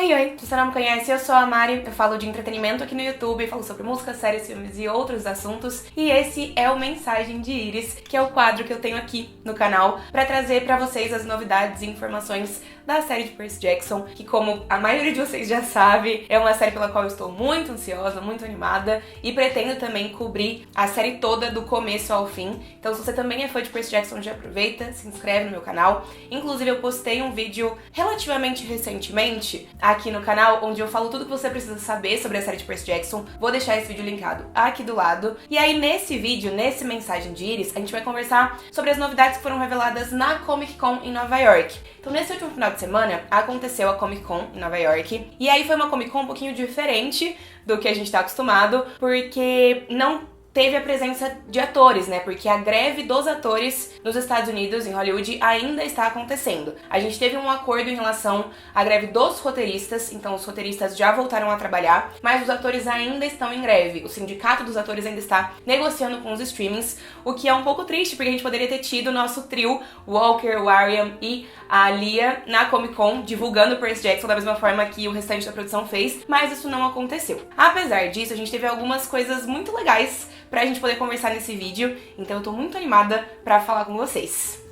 Oi, se você não me conhece, eu sou a Mari, eu falo de entretenimento aqui no YouTube, falo sobre música, séries, filmes e outros assuntos, e esse é o Mensagem de Iris, que é o quadro que eu tenho aqui no canal pra trazer pra vocês as novidades e informações da série de Percy Jackson, que, como a maioria de vocês já sabe, é uma série pela qual eu estou muito ansiosa, muito animada, e pretendo também cobrir a série toda do começo ao fim. Então, se você também é fã de Percy Jackson, já aproveita, se inscreve no meu canal. Inclusive, eu postei um vídeo relativamente recentemente aqui no canal, onde eu falo tudo que você precisa saber sobre a série de Percy Jackson. Vou deixar esse vídeo linkado aqui do lado. E aí, nesse vídeo, nesse Mensagem de Iris, a gente vai conversar sobre as novidades que foram reveladas na Comic Con em Nova York. Então, nesse último final de semana, aconteceu a Comic Con em Nova York. E aí foi uma Comic Con um pouquinho diferente do que a gente tá acostumado, porque não teve a presença de atores, né? Porque a greve dos atores nos Estados Unidos, em Hollywood, ainda está acontecendo. A gente teve um acordo em relação à greve dos roteiristas, então os roteiristas já voltaram a trabalhar, mas os atores ainda estão em greve. O sindicato dos atores ainda está negociando com os streamings, o que é um pouco triste, porque a gente poderia ter tido o nosso trio, Walker, o Ariam e a Alia, na Comic Con, divulgando Percy Jackson da mesma forma que o restante da produção fez, mas isso não aconteceu. Apesar disso, a gente teve algumas coisas muito legais pra gente poder conversar nesse vídeo, então eu tô muito animada pra falar com vocês.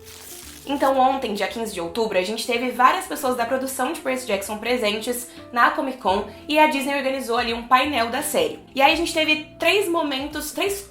Então ontem, dia 15 de outubro, a gente teve várias pessoas da produção de Percy Jackson presentes na Comic Con e a Disney organizou ali um painel da série. E aí a gente teve três momentos, três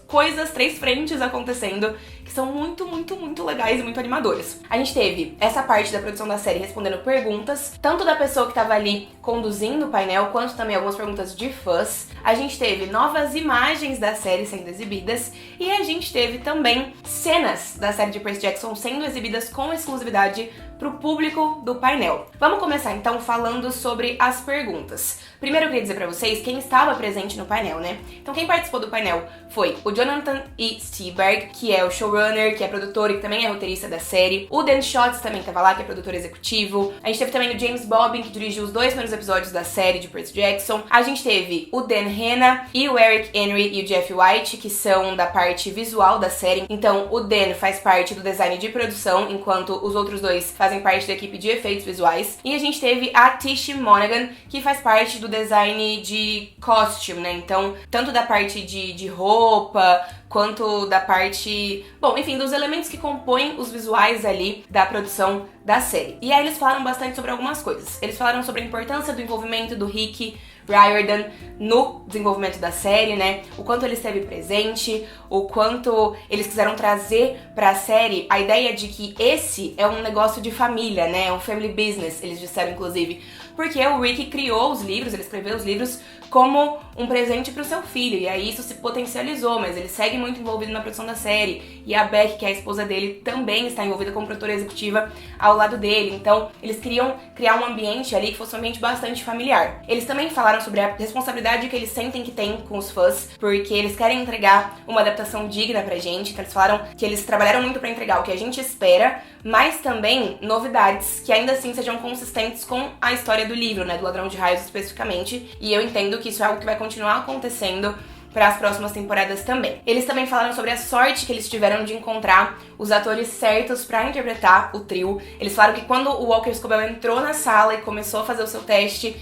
frentes acontecendo que são muito legais e muito animadoras. A gente teve essa parte da produção da série respondendo perguntas, tanto da pessoa que tava ali conduzindo o painel, quanto também algumas perguntas de fãs. A gente teve novas imagens da série sendo exibidas e a gente teve também cenas da série de Percy Jackson sendo exibidas com exclusividade pro público do painel. Vamos começar então falando sobre as perguntas. Primeiro eu queria dizer pra vocês quem estava presente no painel, né? Então quem participou do painel foi o Jonathan E. Stieberg, que é o showrunner, que é produtor e que também é roteirista da série. O Dan Schotz também estava lá, que é produtor executivo. A gente teve também o James Bobbin, que dirigiu os 2 primeiros episódios da série de Percy Jackson. A gente teve o Dan Hanna e o Eric Henry e o Jeff White, que são da parte visual da série. Então o Dan faz parte do design de produção, enquanto os outros dois fazem parte da equipe de efeitos visuais. E a gente teve a Tish Monaghan, que faz parte do design de costume, né? Então, tanto da parte de roupa, quanto da parte... Bom, enfim, dos elementos que compõem os visuais ali da produção da série. E aí eles falaram bastante sobre algumas coisas. Eles falaram sobre a importância do envolvimento do Rick Riordan no desenvolvimento da série, né? O quanto ele esteve presente, o quanto eles quiseram trazer pra série a ideia de que esse é um negócio de família, né? É um family business, eles disseram inclusive. Porque o Rick criou os livros, ele escreveu os livros como um presente pro seu filho, e aí isso se potencializou, mas ele segue muito envolvido na produção da série, e a Beck, que é a esposa dele, também está envolvida como produtora executiva ao lado dele, então eles queriam criar um ambiente ali que fosse um ambiente bastante familiar. Eles também falaram sobre a responsabilidade que eles sentem que tem com os fãs, porque eles querem entregar uma adaptação digna pra gente, então eles falaram que eles trabalharam muito pra entregar o que a gente espera, mas também novidades que ainda assim sejam consistentes com a história do livro, né, do Ladrão de Raios especificamente, e eu entendo que isso é algo que vai continuar acontecendo para as próximas temporadas também. Eles também falaram sobre a sorte que eles tiveram de encontrar os atores certos para interpretar o trio. Eles falaram que quando o Walker Scobell entrou na sala e começou a fazer o seu teste,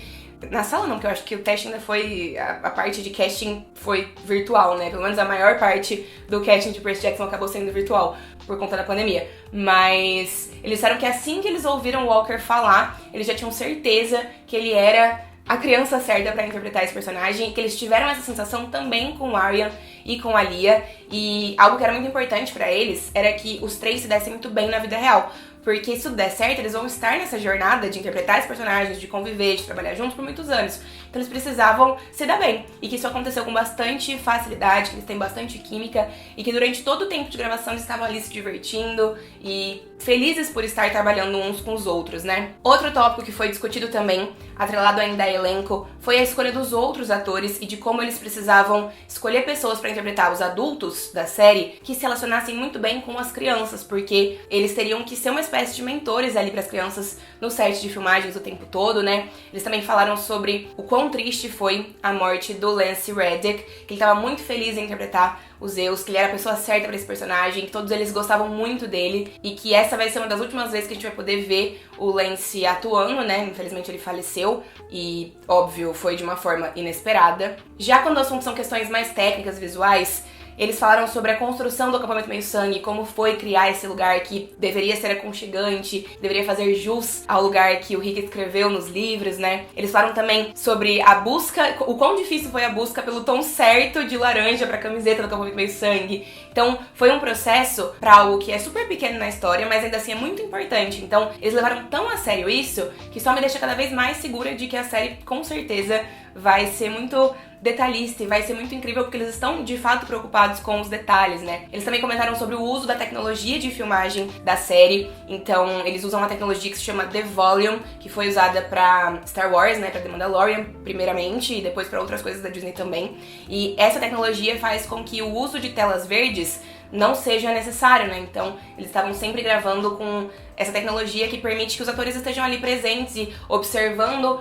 na sala não, porque eu acho que o teste ainda foi... A parte de casting foi virtual, né? Pelo menos a maior parte do casting de Percy Jackson acabou sendo virtual por conta da pandemia. Mas eles disseram que assim que eles ouviram o Walker falar, eles já tinham certeza que ele era a criança certa pra interpretar esse personagem, e que eles tiveram essa sensação também com o Arian e com a Alia, e algo que era muito importante pra eles era que os três se dessem muito bem na vida real, porque se tudo der certo, eles vão estar nessa jornada de interpretar esses personagens, de conviver, de trabalhar juntos por muitos anos. Então eles precisavam se dar bem, e que isso aconteceu com bastante facilidade, que eles têm bastante química, e que durante todo o tempo de gravação eles estavam ali se divertindo e felizes por estar trabalhando uns com os outros, né? Outro tópico que foi discutido também, atrelado ainda a elenco, foi a escolha dos outros atores e de como eles precisavam escolher pessoas para interpretar os adultos da série que se relacionassem muito bem com as crianças, porque eles teriam que ser uma espécie espécie de mentores ali para as crianças no set de filmagens o tempo todo, né? Eles também falaram sobre o quão triste foi a morte do Lance Reddick, que ele tava muito feliz em interpretar o Zeus, que ele era a pessoa certa para esse personagem, que todos eles gostavam muito dele e que essa vai ser uma das últimas vezes que a gente vai poder ver o Lance atuando, né? Infelizmente ele faleceu e, óbvio, foi de uma forma inesperada. Já quando o assunto são questões mais técnicas, visuais, eles falaram sobre a construção do acampamento Meio Sangue, como foi criar esse lugar que deveria ser aconchegante, deveria fazer jus ao lugar que o Rick escreveu nos livros, né? Eles falaram também sobre a busca, o quão difícil foi a busca pelo tom certo de laranja pra camiseta do acampamento Meio Sangue. Então, foi um processo pra algo que é super pequeno na história, mas ainda assim é muito importante. Então, eles levaram tão a sério isso, que só me deixa cada vez mais segura de que a série, com certeza, vai ser muito detalhista e vai ser muito incrível porque eles estão de fato preocupados com os detalhes, né? Eles também comentaram sobre o uso da tecnologia de filmagem da série. Então, eles usam uma tecnologia que se chama The Volume, que foi usada pra Star Wars, né, pra The Mandalorian primeiramente e depois pra outras coisas da Disney também. E essa tecnologia faz com que o uso de telas verdes não seja necessário, né? Então, eles estavam sempre gravando com essa tecnologia que permite que os atores estejam ali presentes e observando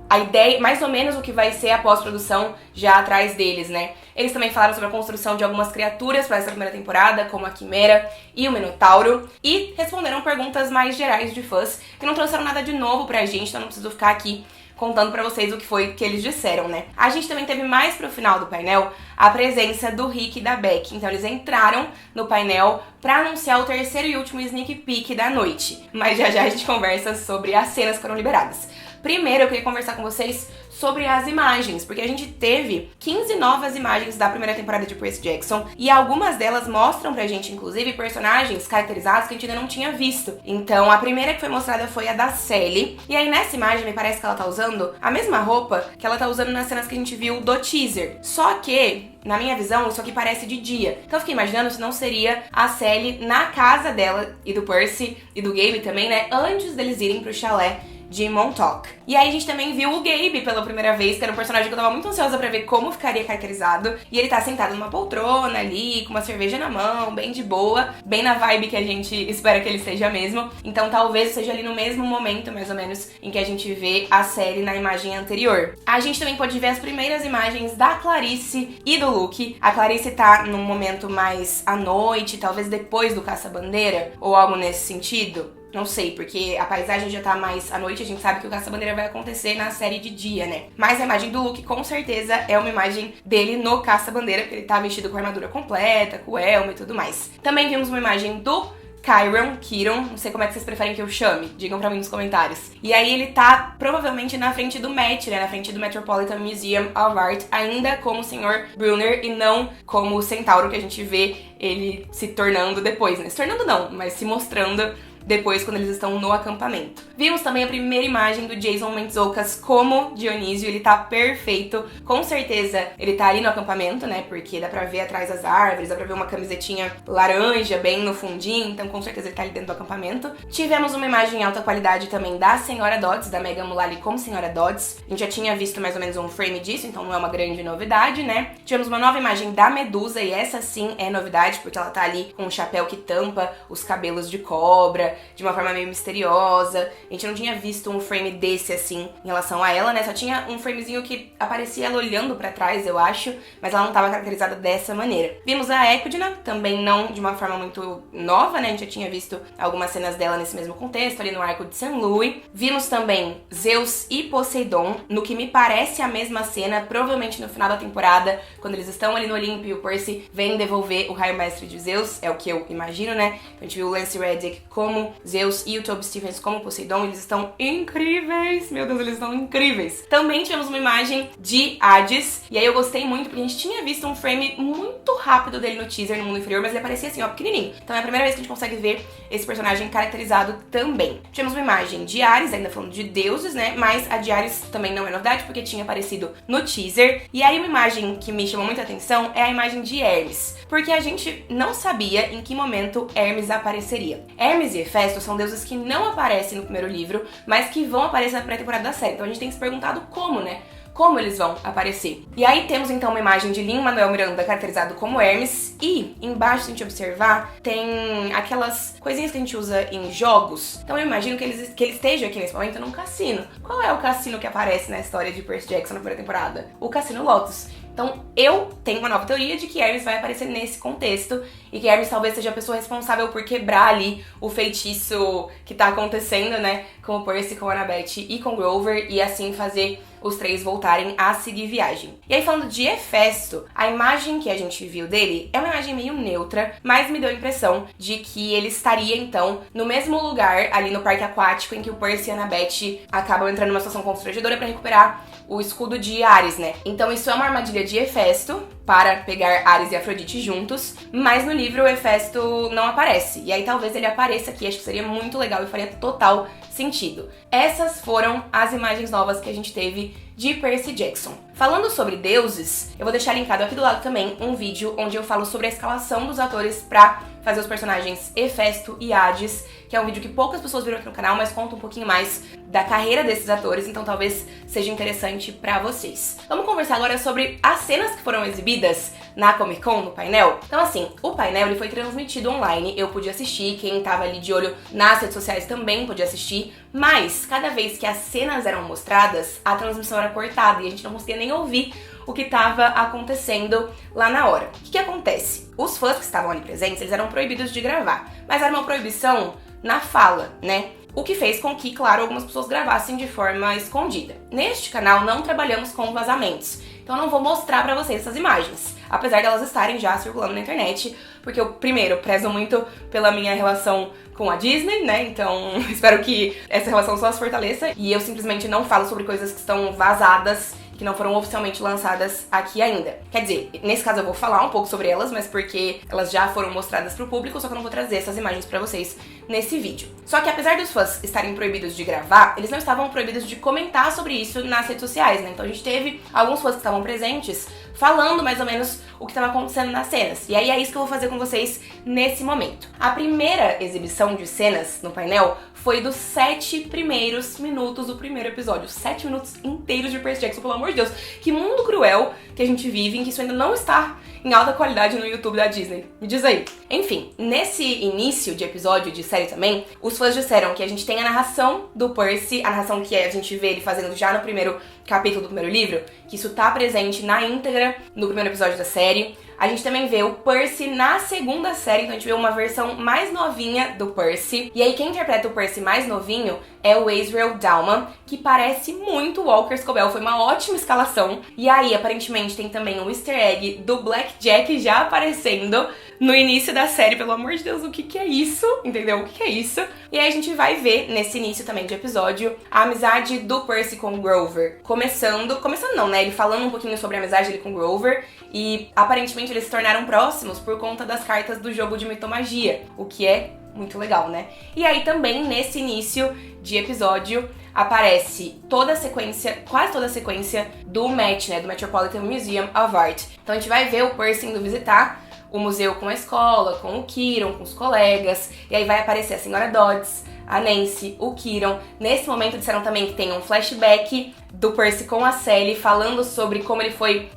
a ideia, mais ou menos o que vai ser a pós-produção já atrás deles, né? Eles também falaram sobre a construção de algumas criaturas para essa primeira temporada, como a Quimera e o Minotauro, e responderam perguntas mais gerais de fãs, que não trouxeram nada de novo pra gente, então não preciso ficar aqui contando pra vocês o que foi que eles disseram, né? A gente também teve mais pro final do painel a presença do Rick e da Beck. Então eles entraram no painel pra anunciar o terceiro e último sneak peek da noite. Mas já a gente conversa sobre as cenas que foram liberadas. Primeiro eu queria conversar com vocês sobre as imagens, porque a gente teve 15 novas imagens da primeira temporada de Percy Jackson e algumas delas mostram pra gente, inclusive, personagens caracterizados que a gente ainda não tinha visto. Então, a primeira que foi mostrada foi a da Sally, e aí nessa imagem me parece que ela tá usando a mesma roupa que ela tá usando nas cenas que a gente viu do teaser. Só que, na minha visão, isso aqui parece de dia. Então eu fiquei imaginando se não seria a Sally na casa dela e do Percy e do Gabe também, né, antes deles irem pro chalé de Montauk. E aí a gente também viu o Gabe pela primeira vez, que era um personagem que eu tava muito ansiosa pra ver como ficaria caracterizado. E ele tá sentado numa poltrona ali, com uma cerveja na mão, bem de boa, bem na vibe que a gente espera que ele seja mesmo. Então talvez seja ali no mesmo momento, mais ou menos, em que a gente vê a série na imagem anterior. A gente também pode ver as primeiras imagens da Clarice e do Luke. A Clarice tá num momento mais à noite, talvez depois do Caça-Bandeira, ou algo nesse sentido. Não sei, porque a paisagem já tá mais à noite, a gente sabe que o Caça-Bandeira vai acontecer na série de dia, né? Mas a imagem do Luke, com certeza, é uma imagem dele no Caça-Bandeira, porque ele tá vestido com a armadura completa, com o elmo e tudo mais. Também vimos uma imagem do Kiron, não sei como é que vocês preferem que eu chame, digam pra mim nos comentários. E aí ele tá provavelmente na frente do Met, né, na frente do Metropolitan Museum of Art, ainda como o Sr. Brunner e não como o Centauro que a gente vê ele se tornando depois, né? Se tornando não, mas se mostrando depois quando eles estão no acampamento. Vimos também a primeira imagem do Jason Mantzoukas como Dionísio, ele tá perfeito, com certeza ele tá ali no acampamento, né, porque dá pra ver atrás das árvores, dá pra ver uma camisetinha laranja bem no fundinho, então com certeza ele tá ali dentro do acampamento. Tivemos uma imagem em alta qualidade também da Senhora Dodds, da Megan Mullally como Senhora Dodds, a gente já tinha visto mais ou menos um frame disso, então não é uma grande novidade, né. Tivemos uma nova imagem da Medusa, e essa sim é novidade, porque ela tá ali com um chapéu que tampa os cabelos de cobra, de uma forma meio misteriosa. A gente não tinha visto um frame desse, assim, em relação a ela, né? Só tinha um framezinho que aparecia ela olhando pra trás, eu acho, mas ela não tava caracterizada dessa maneira. Vimos a Echidna, também não de uma forma muito nova, né? A gente já tinha visto algumas cenas dela nesse mesmo contexto, ali no arco de St. Louis. Vimos também Zeus e Poseidon, no que me parece a mesma cena, provavelmente no final da temporada, quando eles estão ali no Olimpo e o Percy vem devolver o raio mestre de Zeus, é o que eu imagino, né? A gente viu o Lance Reddick como Zeus e o Toby Stephens como Poseidon, eles estão incríveis, meu Deus, eles estão incríveis. Também tivemos uma imagem de Hades, e aí eu gostei muito, porque a gente tinha visto um frame muito rápido dele no teaser, no mundo inferior, mas ele aparecia assim, ó, pequenininho. Então é a primeira vez que a gente consegue ver esse personagem caracterizado também. Tivemos uma imagem de Ares, ainda falando de deuses, né, mas a de Ares também não é novidade, porque tinha aparecido no teaser. E aí uma imagem que me chamou muita atenção é a imagem de Hermes, porque a gente não sabia em que momento Hermes apareceria. Hermes e Hefesto são deuses que não aparecem no primeiro livro, mas que vão aparecer na pré-temporada da série. Então a gente tem se perguntado como, né? como eles vão aparecer. E aí temos então uma imagem de Lin-Manuel Miranda caracterizado como Hermes, e embaixo, se a gente observar, tem aquelas coisinhas que a gente usa em jogos. Então eu imagino que ele esteja aqui nesse momento num cassino. Qual é o cassino que aparece na história de Percy Jackson na primeira temporada? O Cassino Lotus. Então eu tenho uma nova teoria de que Hermes vai aparecer nesse contexto e que Hermes talvez seja a pessoa responsável por quebrar ali o feitiço que tá acontecendo, né, com o Percy, com a Annabeth e com Grover, e assim fazer os três voltarem a seguir viagem. E aí, falando de Hefesto, a imagem que a gente viu dele é uma imagem meio neutra, mas me deu a impressão de que ele estaria, então, no mesmo lugar, ali no parque aquático, em que o Percy e a Annabeth acabam entrando numa situação constrangedora pra recuperar o escudo de Ares, né? Então isso é uma armadilha de Hefesto para pegar Ares e Afrodite juntos, mas no livro o Hefesto não aparece. E aí talvez ele apareça aqui, acho que seria muito legal e faria total sentido. Essas foram as imagens novas que a gente teve de Percy Jackson. Falando sobre deuses, eu vou deixar linkado aqui do lado também um vídeo onde eu falo sobre a escalação dos atores pra fazer os personagens Hefesto e Hades, que é um vídeo que poucas pessoas viram aqui no canal, mas conta um pouquinho mais da carreira desses atores, então talvez seja interessante pra vocês. Vamos conversar agora sobre as cenas que foram exibidas na Comic Con, no painel. Então assim, o painel ele foi transmitido online, eu pude assistir, quem tava ali de olho nas redes sociais também podia assistir, mas cada vez que as cenas eram mostradas, a transmissão era cortada e a gente não conseguia nem ouvir o que estava acontecendo lá na hora. O que acontece? Os fãs que estavam ali presentes, eles eram proibidos de gravar, mas era uma proibição na fala, né? O que fez com que, claro, algumas pessoas gravassem de forma escondida. Neste canal não trabalhamos com vazamentos, então não vou mostrar pra vocês essas imagens, apesar de elas estarem já circulando na internet, porque eu, primeiro, prezo muito pela minha relação com a Disney, né? Então espero que essa relação só se fortaleça e eu simplesmente não falo sobre coisas que estão vazadas, que não foram oficialmente lançadas aqui ainda. Quer dizer, nesse caso eu vou falar um pouco sobre elas, mas porque elas já foram mostradas pro público, só que eu não vou trazer essas imagens pra vocês nesse vídeo. Só que apesar dos fãs estarem proibidos de gravar, eles não estavam proibidos de comentar sobre isso nas redes sociais, né? Então a gente teve alguns fãs que estavam presentes falando mais ou menos o que estava acontecendo nas cenas. E aí é isso que eu vou fazer com vocês nesse momento. A primeira exibição de cenas no painel foi dos 7 primeiros minutos do primeiro episódio. 7 minutos inteiros de Percy Jackson, pelo amor de Deus. Que mundo cruel que a gente vive, em que isso ainda não está em alta qualidade no YouTube da Disney. Me diz aí. Enfim, nesse início de episódio de série também, os fãs disseram que a gente tem a narração do Percy, a narração que a gente vê ele fazendo já no primeiro capítulo do primeiro livro, que isso tá presente na íntegra no primeiro episódio da série. A gente também vê o Percy na segunda série, então a gente vê uma versão mais novinha do Percy. E aí quem interpreta o Percy mais novinho é o Azrael Dallman, que parece muito Walker Scobell, foi uma ótima escalação. E aí, aparentemente, tem também um easter egg do Blackjack já aparecendo no início da série. Pelo amor de Deus, o que é isso? Entendeu? O que é isso? E aí a gente vai ver, nesse início também de episódio, a amizade do Percy com Grover. Começando não, né? Ele falando um pouquinho sobre a amizade dele com Grover. E, aparentemente, eles se tornaram próximos por conta das cartas do jogo de mitomagia, o que é muito legal, né? E aí também, nesse início de episódio, aparece toda a sequência, quase toda a sequência do MET, né? Do Metropolitan Museum of Art. Então a gente vai ver o Percy indo visitar o museu com a escola, com o Quirrell, com os colegas, e aí vai aparecer a Senhora Dodds, a Nancy, o Quirrell. Nesse momento disseram também que tem um flashback do Percy com a Sally, falando sobre como ele foi,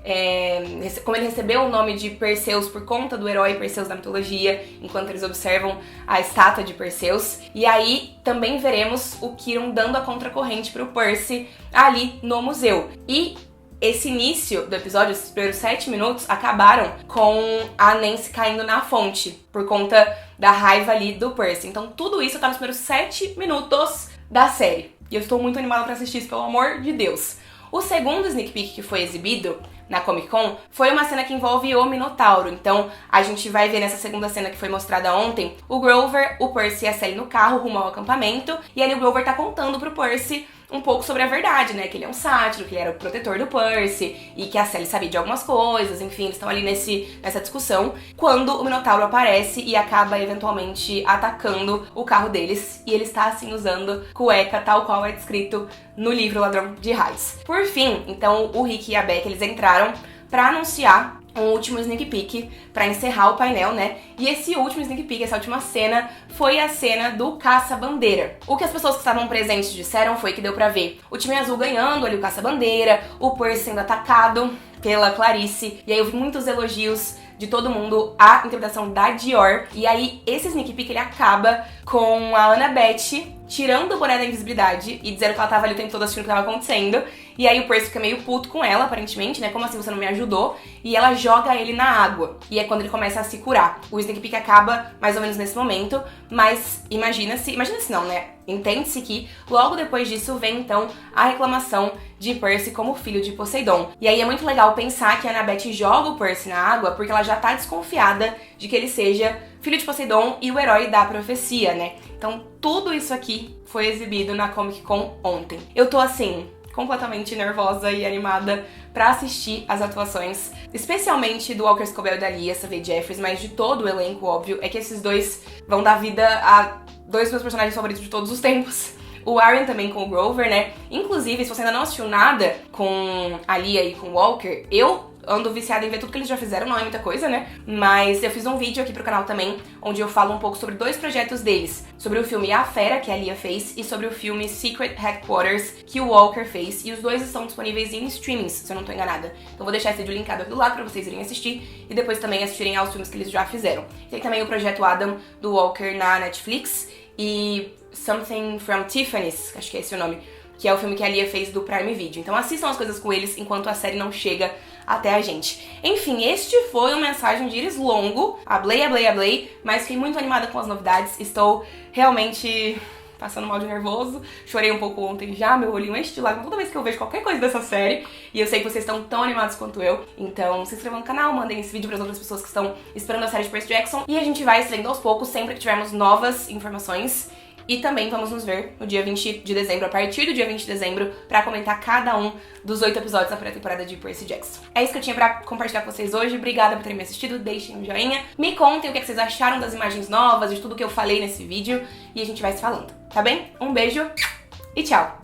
como ele recebeu o nome de Perseus por conta do herói Perseus da mitologia, enquanto eles observam a estátua de Perseus. E aí também veremos o Quirrell dando a contracorrente pro Percy ali no museu. E esse início do episódio, esses primeiros 7 minutos, acabaram com a Nancy caindo na fonte, por conta da raiva ali do Percy. Então tudo isso tá nos primeiros 7 minutos da série. E eu estou muito animada pra assistir isso, pelo amor de Deus. O segundo sneak peek que foi exibido na Comic Con foi uma cena que envolve o Minotauro. Então a gente vai ver nessa segunda cena que foi mostrada ontem o Grover, o Percy e a Sally no carro rumo ao acampamento. E ali o Grover tá contando pro Percy um pouco sobre a verdade, né? Que ele é um sátiro, que ele era o protetor do Percy e que a Sally sabia de algumas coisas, enfim, eles estão ali nessa discussão, quando o Minotauro aparece e acaba eventualmente atacando o carro deles, e ele está assim usando cueca tal qual é descrito no livro Ladrão de Raios. Por fim, então o Rick e a Beck, eles entraram pra anunciar um último sneak peek pra encerrar o painel, né? E esse último sneak peek, essa última cena, foi a cena do caça-bandeira. O que as pessoas que estavam presentes disseram foi que deu pra ver o time azul ganhando ali o caça-bandeira, o Percy sendo atacado pela Clarice, e aí eu vi muitos elogios de todo mundo à interpretação da Dior. E aí esse sneak peek ele acaba com a Annabeth tirando o boné da invisibilidade e dizendo que ela tava ali o tempo todo assistindo o que tava acontecendo. E aí o Percy fica meio puto com ela, aparentemente, né? Como assim você não me ajudou? E ela joga ele na água. E é quando ele começa a se curar. O sneak peek acaba mais ou menos nesse momento, mas imagina-se não, né? Entende-se que logo depois disso vem então a reclamação de Percy como filho de Poseidon. E aí é muito legal pensar que a Annabeth joga o Percy na água porque ela já tá desconfiada de que ele seja filho de Poseidon e o herói da profecia, né? Então tudo isso aqui foi exibido na Comic Con ontem. Eu tô assim, completamente nervosa e animada pra assistir as atuações, especialmente do Walker Scobell e da Lia Savage-Jeffries, mas de todo o elenco, óbvio, é que esses dois vão dar vida a dois dos meus personagens favoritos de todos os tempos. O Arryn também com o Grover, né? Inclusive, se você ainda não assistiu nada com a Lia e com o Walker, eu ando viciada em ver tudo que eles já fizeram, não é muita coisa, né? Mas eu fiz um vídeo aqui pro canal também, onde eu falo um pouco sobre dois projetos deles. Sobre o filme A Fera, que a Lia fez, e sobre o filme Secret Headquarters, que o Walker fez. E os dois estão disponíveis em streamings, se eu não tô enganada. Então vou deixar esse vídeo linkado aqui do lado pra vocês irem assistir, e depois também assistirem aos filmes que eles já fizeram. Tem também o projeto Adam, do Walker, na Netflix, e Something from Tiffany's, acho que é esse o nome, que é o filme que a Lia fez do Prime Video. Então assistam as coisas com eles enquanto a série não chega até a gente. Enfim, este foi uma mensagem de Iris longo. Hablei, mas fiquei muito animada com as novidades. Estou realmente passando mal de nervoso. Chorei um pouco ontem já, meu olhinho enche de lágrimas toda vez que eu vejo qualquer coisa dessa série. E eu sei que vocês estão tão animados quanto eu. Então se inscrevam no canal, mandem esse vídeo para as outras pessoas que estão esperando a série de Percy Jackson. E a gente vai se vendo aos poucos, sempre que tivermos novas informações. E também vamos nos ver no dia 20 de dezembro, a partir do dia 20 de dezembro, pra comentar cada um dos 8 episódios da pré-temporada de Percy Jackson. É isso que eu tinha pra compartilhar com vocês hoje. Obrigada por terem me assistido, deixem um joinha. Me contem o que vocês acharam das imagens novas, de tudo que eu falei nesse vídeo. E a gente vai se falando, tá bem? Um beijo e tchau!